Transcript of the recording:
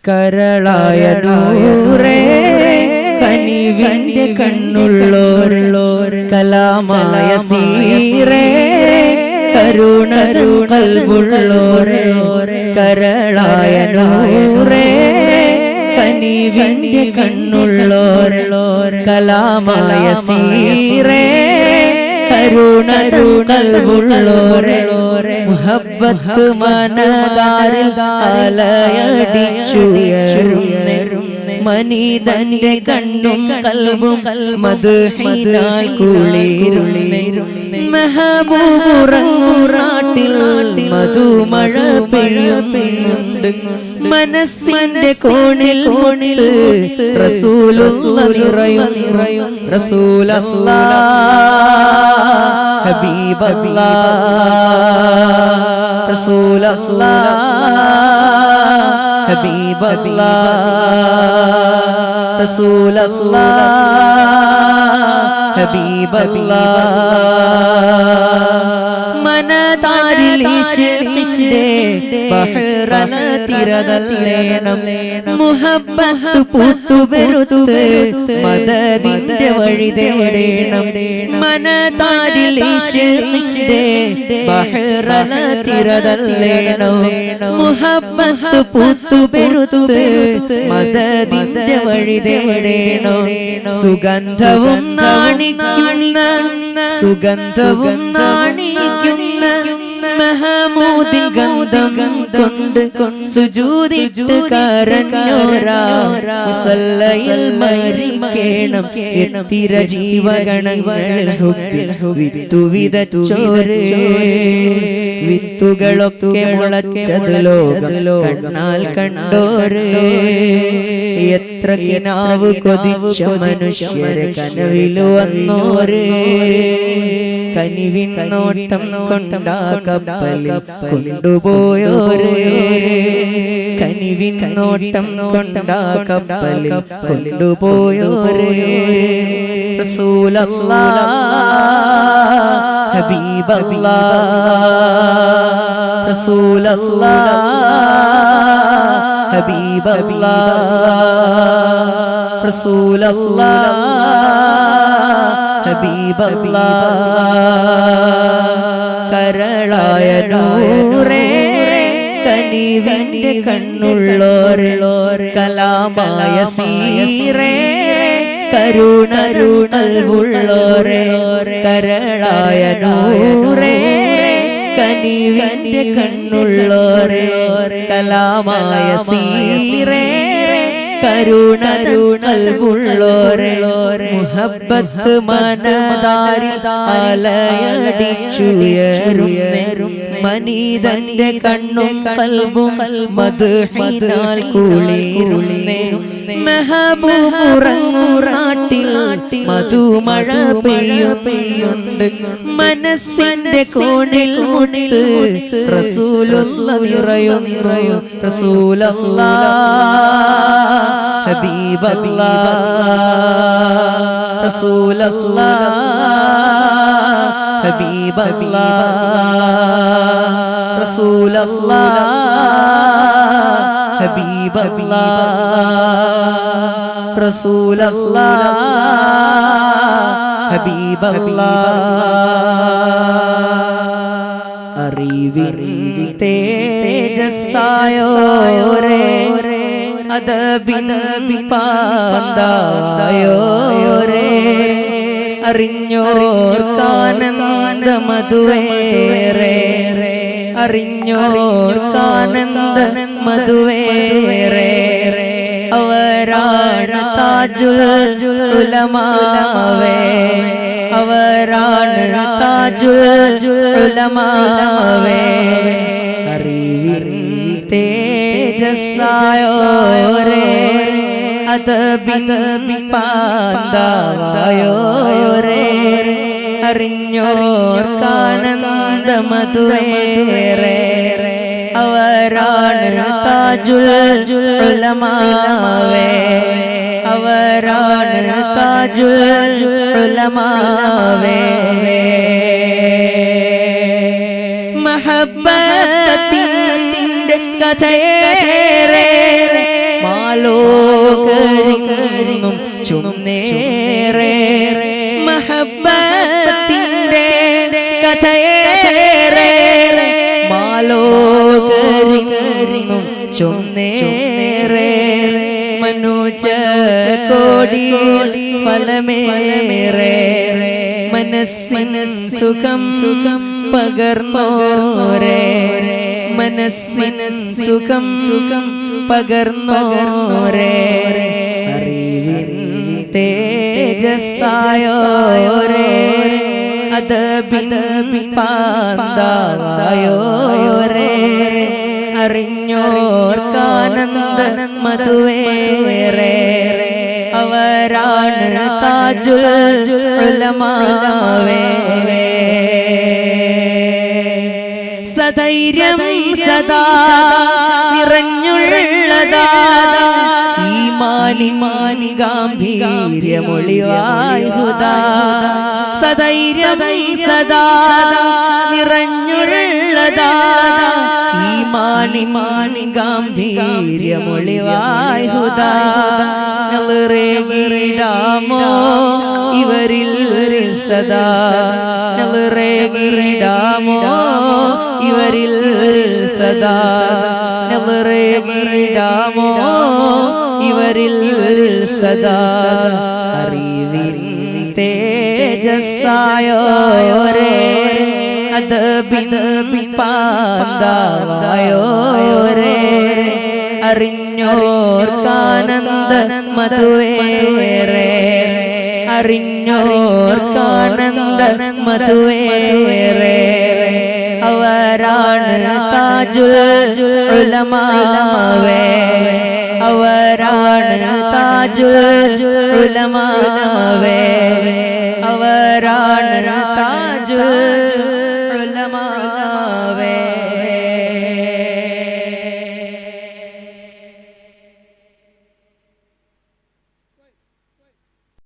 കരളായ നൂറേ കനിവിന്റെ കണ്ണുള്ളോർ കലാമായ സീറേ കരുണരും കൽബുള്ളോരേ കരളായ നൂറേ കനിവിന്റെ കണ്ണുള്ളോർ കലാമായ സീറേ കരുണരും കൽബുള്ളോരേ മുഹബ്ബത്ത് മനതാരിൽ അലയടിച്ചുയരും മനീതന്റെ കണ്ണും കൽബും മദ്ഹിനാൽ കുളിരുളിരും മെഹബൂബുറങ്ങും നാട്ടിൽ മധുമഴ പെയ്യുന്നുണ്ട് മനസ്സിന്റെ കോണിൽ റസൂലുള്ളാഹ് നിറയും റസൂലുള്ളാഹ് ഹബീബല്ലാഹ് റസൂലുള്ളാഹ് ഹബീബല്ലാഹ് റസൂലുള്ളാഹ് ഹബീബല്ലാഹ് മനതാരിൽ ഇശ്ഖിന്റെ ബഹ്റന തിരതല്ലേണം മുഹബ്ബത്ത് പൂത്തുപെരുത്ത് മദദിന്റെ വഴി തേടേണം മനതാരിൽ ഇശ്ഖിന്റെ ബഹ്റന തിരതല്ലേണം മുഹബ്ബത്ത് പൂത്തുപെരുത്ത് മദദിന്റെ വഴി തേടേണം സുഗന്ധവും നാണിക്കുന്ന മഹമൂദിൻ ഗന്ധം കൊണ്ട് സുജൂദിട്ട് കരഞ്ഞോരാ മുസല്ലയിൽ മരിക്കണം എത്തിര ജീവഗണങ്ങൾ വിത്തു വിതച്ചോരേ വിത്തുകളൊക്കെ മുളച്ചത് ലോകം കണ്ടോരേ എത്ര കിനാവ് കൊതിച്ച മനുഷ്യരെ കനവിലു വന്നോരേ കനിവിൻ നോട്ടം കൊണ്ടാ കപ്പലിൽ കൊണ്ടുപോയോരേ കനിവിൻ നോട്ടം കൊണ്ടാ കപ്പലിൽ കൊണ്ടുപോയോരേ റസൂലുള്ളാഹ് ഹബീബല്ലാഹ് റസൂലുള്ളാഹ് ഹബീബല്ലാഹ് റസൂലുള്ളാഹ് ഹബീബല്ലാഹ് കരളായ നൂറേ കനിവിന്റെ കണ്ണുള്ളോർ കലാമായ സീറേ കരുണരുണൽവുള്ളോരേ കരളായ നൂറേ കനിവിന്റെ കണ്ണുള്ളോർ കലാമായ സീറേ കരുണരുണൽവുള്ളോരേ മുഹബ്ബത്ത് മനതാരിൽ അലയടിച്ചുയരും മനീതന്റെ കണ്ണും കൽബും മദ്ഹിനാൽ കുളിരുളിരും മെഹബൂബുറങ്ങും നാട്ടിൽ മധുമഴ പെയ്യുന്നുണ്ട് മനസ്സിന്റെ കോണിൽ റസൂലുള്ളാഹ് നിറയും റസൂലുള്ളാഹ് ഹബീബല്ലാഹ് റസൂലുള്ളാഹ് ഹബീബല്ലാഹ് റസൂലുള്ളാഹ് ഹബീബല്ലാഹ് റസൂലുള്ളാഹ് ഹബീബല്ലാഹ് അറിവിൻ തേജസ്സായോരേ അദബിൻ പാന്തായോരേ അറിഞ്ഞോർക്കാനന്ദ മധുവേറെ അറിഞ്ഞോർക്കാനന്ദ മധുവേറെ അവരാണ് താജുൽ ഉലമാവേ അവരാണ് താജുൽ ഉലമാവേ അറിവിൻ തേജസ്സായോരേ അദബിൻ പാന്തായോരേ അറിഞ്ഞോർക്കാനന്ദ മധുവേറെ അവരാണ് താജുൽ ഉലമാവേ അവരാണ് താജുൽ ഉലമാവേ മഹബ്ബത്തിന്റെ കഥയേറെ മാലോകരിങ്ങും ചുന്നേറെ മഹബ്ബത്തിന്റെ കഥയേറെ മാലോകരിങ്ങും ചുന്നേറെ മനുജ കോടി ഫലമേറെ മനസ്സിന് സുഖം പകർന്നോരെ മനസ്സിന് സുഖം പകർന്നോരെ അറിവിൻ തേജസ്സായോരെ അദബിൻ പാന്തായോരെ അറിഞ്ഞോർക്കാനന്ദ മധുവേറെ അവരാണ് താജുൽ ഉലമാവേ സധൈര്യം സദാ നിറഞ്ഞുള്ളതാ ഈമാനി ഗാംഭീര്യമൊളിവായി ഹുദാ സധൈര്യം സദാ നിറഞ്ഞുള്ളതാ ഈമാനി ഗാംഭീര്യമൊളിവായി ഹുദാ നളറേകിടാമോ ഇവരിൽ സദാ നളറേകിടാമോ ഇവരിൽ സദാ നളറേകിടാമോ ഇവരിൽ സദാ അറിവിൻ തേജസ്സായോരെ അദബിൻ പാന്തായോരെ അറിഞ്ഞോർക്കാനന്ദ മധുവേറെ അറിഞ്ഞോർക്കാനന്ദ മധുവേറെ അവരാണ് താജുൽ ഉലമാവേ അവരാണ് താജുൽ ഉലമാവേ അവരാണ്